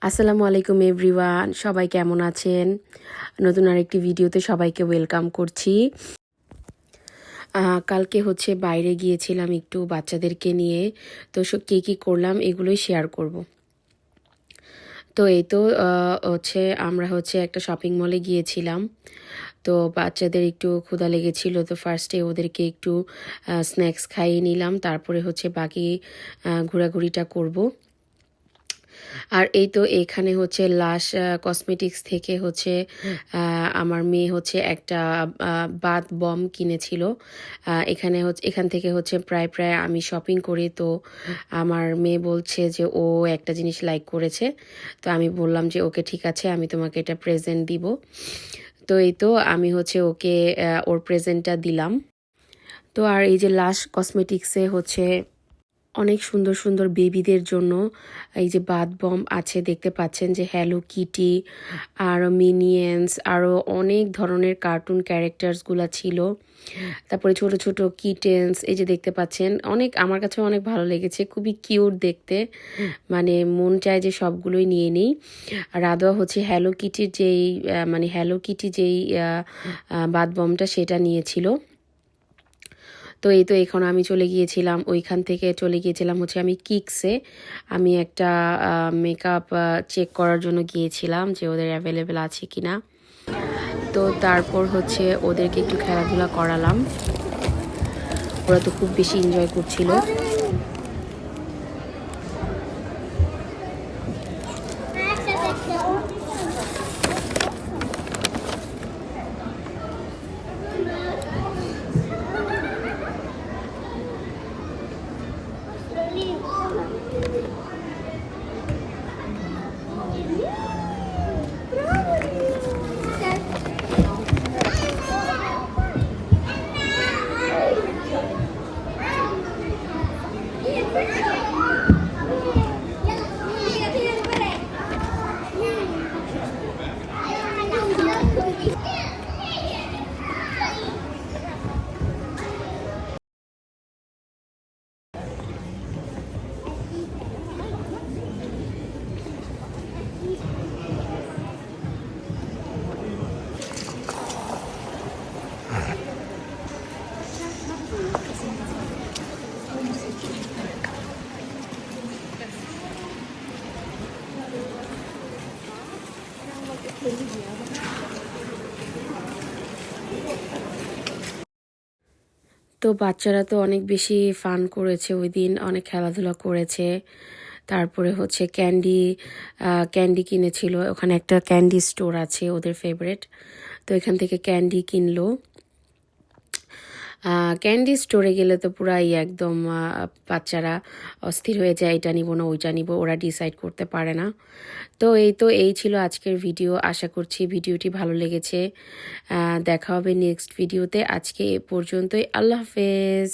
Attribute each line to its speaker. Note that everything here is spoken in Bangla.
Speaker 1: আসসালামু আলাইকুম এভরিওয়ান, সবাই কেমন আছেন? নতুন আরেকটি ভিডিওতে সবাইকে ওয়েলকাম করছি। কালকে বাইরে গিয়েছিলাম একটু বাচ্চাদেরকে নিয়ে। তো কী কী করলাম এগুলোই শেয়ার করব। তো এই তো আমরা একটা শপিং মলে গিয়েছিলাম। তো বাচ্চাদের একটু ক্ষুধা লেগেছিল, তো ফার্স্টে ওদেরকে একটু স্ন্যাক্স খাইয়ে নিলাম, তারপরে বাকি ঘোরাঘুরিটা করব। আর এই তো এখানে লাশ কসমেটিক্স থেকে আমার মেয়ে একটা বাথ বম কিনেছিল। এখান থেকে প্রায় প্রায় আমি শপিং করি, তো আমার মেয়ে বলছে যে ও একটা জিনিস লাইক করেছে। তো আমি বললাম যে ওকে ঠিক আছে, আমি তোমাকে এটা প্রেজেন্ট দিব। তো এই তো আমি ওকে ওর প্রেজেন্টটা দিলাম। তো আর এই যে লাশ কসমেটিক্সে অনেক সুন্দর সুন্দর বেবিদের জন্য এই যে বাথ বম আছে, দেখতে পাচ্ছেন যে হ্যালো কিটি আর মিনিয়ন্স আরও অনেক ধরনের কার্টুন ক্যারেক্টার্সগুলো ছিল। তারপরে ছোট ছোট কিটেন্স এই যে দেখতে পাচ্ছেন, আমার কাছে অনেক ভালো লেগেছে, খুবই কিউট দেখতে, মানে মন চায় যে সবগুলোই নিয়ে নিই। রাধোয়া হ্যালো কিটির হ্যালো কিটি যেই বাথ বমটা সেটা নিয়েছিল। তো এই তো এখন আমি ওইখান থেকে চলে গিয়েছিলাম আমি কিক্সে। আমি একটা মেকআপ চেক করার জন্য গিয়েছিলাম যে ওদের অ্যাভেলেবেল আছে কিনা। তো তারপর ওদেরকে একটু খেলাধুলা করালাম, ওরা তো খুব বেশি এনজয় করছিল। তো বাচ্চারা তো অনেক বেশি ফান করেছে ওই দিন, অনেক খেলাধুলা করেছে। তারপরে ক্যান্ডি কিনেছিল, ওখানে একটা ক্যান্ডি স্টোর আছে ওদের ফেভারিট, তো এখান থেকে ক্যান্ডি কিনলো। ক্যান্ডি স্টোরে গেলে তো পুরাই একদম বাচ্চারা অস্থির হয়ে যায়, এটা নিব না ওইটা নিব, ওরা ডিসাইড করতে পারে না। তো এই ছিল আজকের ভিডিও, আশা করছি ভিডিওটি ভালো লেগেছে। দেখা হবে নেক্সট ভিডিওতে, আজকে এ পর্যন্তই, আল্লাহ হাফেজ।